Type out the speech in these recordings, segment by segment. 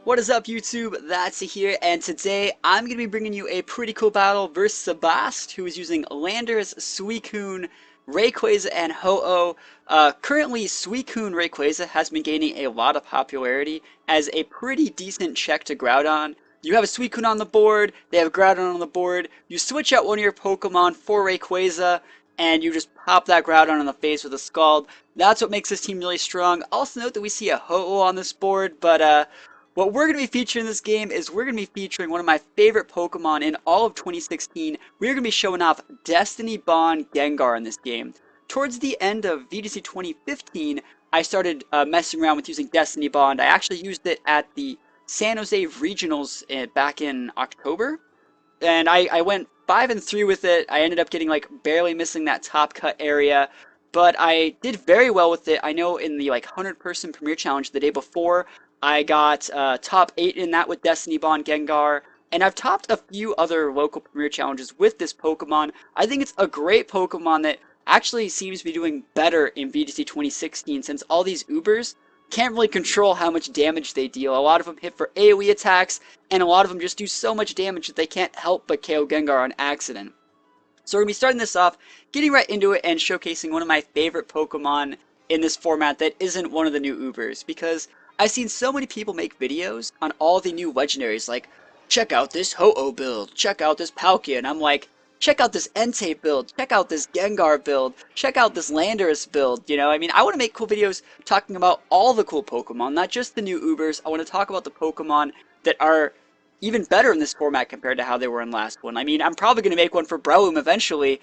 What is up, YouTube? That's here, and today I'm going to be bringing you a pretty cool battle versus Sebast, who is using Landers, Suicune, Rayquaza, and Ho-Oh. Currently, Suicune Rayquaza has been gaining a lot of popularity as a pretty decent check to Groudon. You have a Suicune on the board, they have Groudon on the board, you switch out one of your Pokemon for Rayquaza, and you just pop that Groudon in the face with a Scald. That's what makes this team really strong. Also note that we see a Ho-Oh on this board, but what we're going to be featuring in this game is we're going to be featuring one of my favorite Pokemon in all of 2016. We're going to be showing off Destiny Bond Gengar in this game. Towards the end of VGC 2015, I started messing around with using Destiny Bond. I actually used it at the San Jose Regionals back in October. And I went 5-3 with it. I ended up getting like barely missing that top cut area. But I did very well with it. I know in the like 100-person Premier Challenge the day before, I got top 8 in that with Destiny Bond Gengar, and I've topped a few other local Premier Challenges with this Pokemon. I think it's a great Pokemon that actually seems to be doing better in VGC 2016 since all these Ubers can't really control how much damage they deal. A lot of them hit for AoE attacks, and a lot of them just do so much damage that they can't help but KO Gengar on accident. So we're going to be starting this off, getting right into it, and showcasing one of my favorite Pokemon in this format that isn't one of the new Ubers, because I've seen so many people make videos on all the new legendaries, like, check out this Ho-Oh build, check out this Palkia, and I'm like, check out this Entei build, check out this Gengar build, check out this Landorus build, you know, I mean, I want to make cool videos talking about all the cool Pokemon, not just the new Ubers. I want to talk about the Pokemon that are even better in this format compared to how they were in last one. I mean, I'm probably going to make one for Breloom eventually.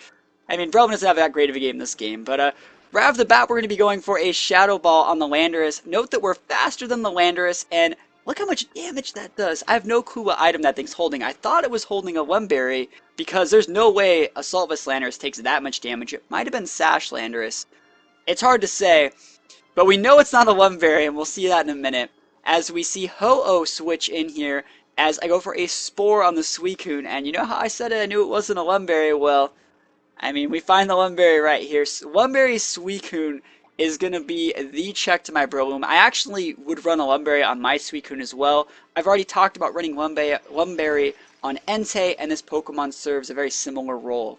I mean, Breloom doesn't have that great of a game in this game, but right off the bat, we're going to be going for a Shadow Ball on the Landorus. Note that we're faster than the Landorus, and look how much damage that does. I have no clue what item that thing's holding. I thought it was holding a Lumberry, because there's no way Assault Vest Landorus takes that much damage. It might have been Sash Landorus. It's hard to say, but we know it's not a Lumberry, and we'll see that in a minute. As we see Ho-Oh switch in here, as I go for a Spore on the Suicune, and you know how I said it, I knew it wasn't a Lumberry? Well, I mean, we find the Lumberry right here. Lumberry Suicune is going to be the check to my Breloom. I actually would run a Lumberry on my Suicune as well. I've already talked about running Lumberry on Entei, and this Pokemon serves a very similar role.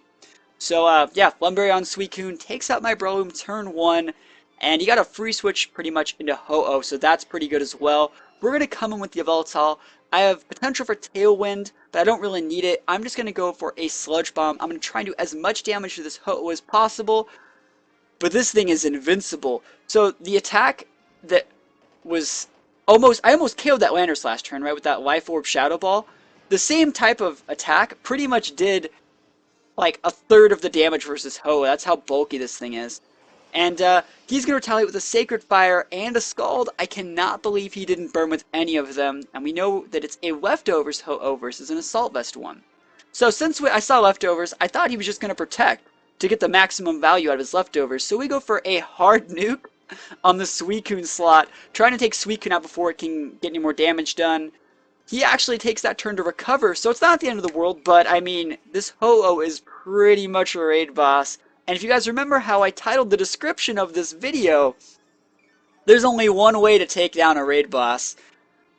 So, yeah, Lumberry on Suicune takes out my Breloom turn 1, and you got a free switch pretty much into Ho-Oh, so that's pretty good as well. We're going to come in with the Yveltal. I have potential for Tailwind, but I don't really need it. I'm just going to go for a Sludge Bomb. I'm going to try and do as much damage to this Ho-Oh as possible, but this thing is invincible. So the attack that was I almost KO'd that Landorus last turn, right, with that Life Orb Shadow Ball. The same type of attack pretty much did like a third of the damage versus Ho-Oh. That's how bulky this thing is. And he's going to retaliate with a Sacred Fire and a Scald. I cannot believe he didn't burn with any of them. And we know that it's a Leftovers Ho-Oh versus an Assault Vest one. So since I saw Leftovers, I thought he was just going to Protect to get the maximum value out of his Leftovers. So we go for a hard nuke on the Suicune slot, trying to take Suicune out before it can get any more damage done. He actually takes that turn to recover, so it's not the end of the world, but I mean, this Ho-Oh is pretty much a raid boss. And if you guys remember how I titled the description of this video, there's only one way to take down a raid boss,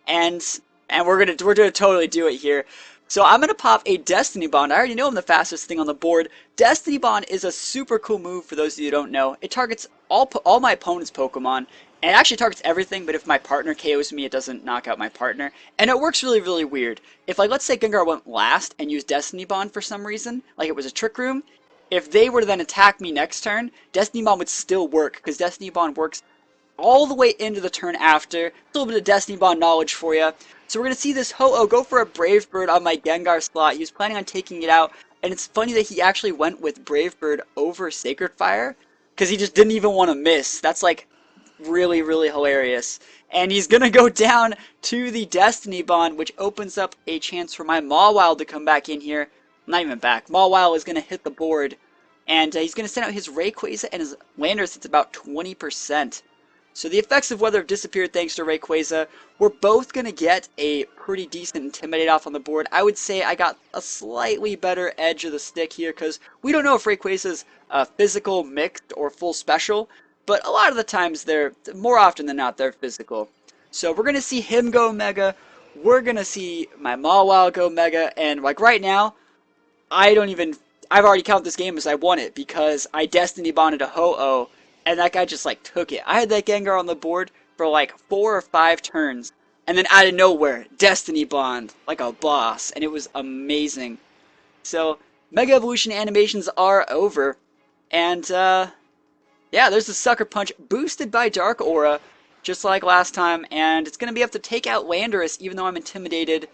and we're gonna totally do it here. So I'm gonna pop a Destiny Bond. I already know I'm the fastest thing on the board. Destiny Bond is a super cool move for those of you who don't know. It targets all my opponent's Pokemon, and it actually targets everything. But if my partner KOs me, it doesn't knock out my partner, and it works really, really weird. If like let's say Gengar went last and used Destiny Bond for some reason, like it was a Trick Room. If they were to then attack me next turn, Destiny Bond would still work, because Destiny Bond works all the way into the turn after. A little bit of Destiny Bond knowledge for you. So we're going to see this Ho-Oh go for a Brave Bird on my Gengar slot. He was planning on taking it out, and it's funny that he actually went with Brave Bird over Sacred Fire, because he just didn't even want to miss. That's like really, really hilarious. And he's going to go down to the Destiny Bond, which opens up a chance for my Mawile to come back in here. Not even back. Mawile is going to hit the board, and he's going to send out his Rayquaza, and his Landorus hits about 20%. So the effects of weather have disappeared thanks to Rayquaza. We're both going to get a pretty decent Intimidate off on the board. I would say I got a slightly better edge of the stick here, because we don't know if Rayquaza's physical, mixed, or full special, but a lot of the times more often than not, they're physical. So we're going to see him go Mega. we're gonna see my Mawile go Mega, and like right now, I don't even. I've already counted this game as I won it because I Destiny Bonded a Ho-Oh, and that guy just like took it. I had that Gengar on the board for like 4 or 5 turns, and then out of nowhere, Destiny Bond like a boss, and it was amazing. So Mega Evolution animations are over, and yeah, there's the Sucker Punch boosted by Dark Aura, just like last time, and it's gonna be able to take out Landorus, even though I'm intimidated.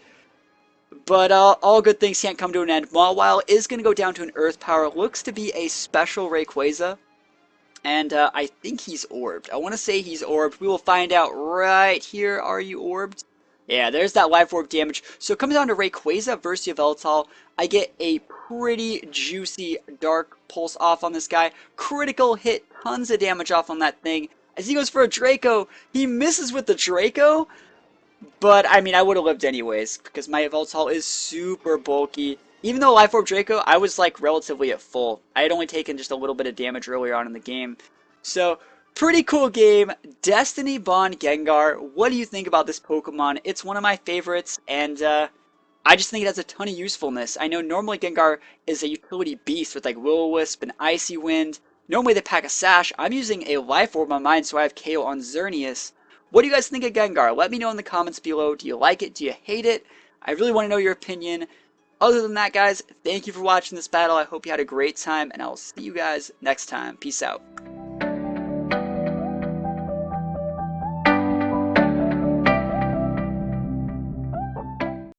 But all good things can't come to an end. Mawile is going to go down to an Earth Power. Looks to be a special Rayquaza. And I think he's orbed. I want to say he's orbed. We will find out right here. Are you orbed? Yeah, there's that Life Orb damage. So it comes down to Rayquaza versus Yveltal. I get a pretty juicy Dark Pulse off on this guy. Critical hit, tons of damage off on that thing. As he goes for a Draco, he misses with the Draco. But, I mean, I would have lived anyways, because my Yveltal is super bulky. Even though Life Orb Draco, I was, like, relatively at full. I had only taken just a little bit of damage earlier on in the game. So, pretty cool game. Destiny Bond Gengar. What do you think about this Pokemon? It's one of my favorites, and, I just think it has a ton of usefulness. I know normally Gengar is a utility beast with, like, Will-O-Wisp and Icy Wind. Normally they pack a Sash. I'm using a Life Orb on mine, so I have KO on Xerneas. What do you guys think of Gengar? Let me know in the comments below. Do you like it? Do you hate it? I really want to know your opinion. Other than that, guys, thank you for watching this battle. I hope you had a great time, and I'll see you guys next time. Peace out.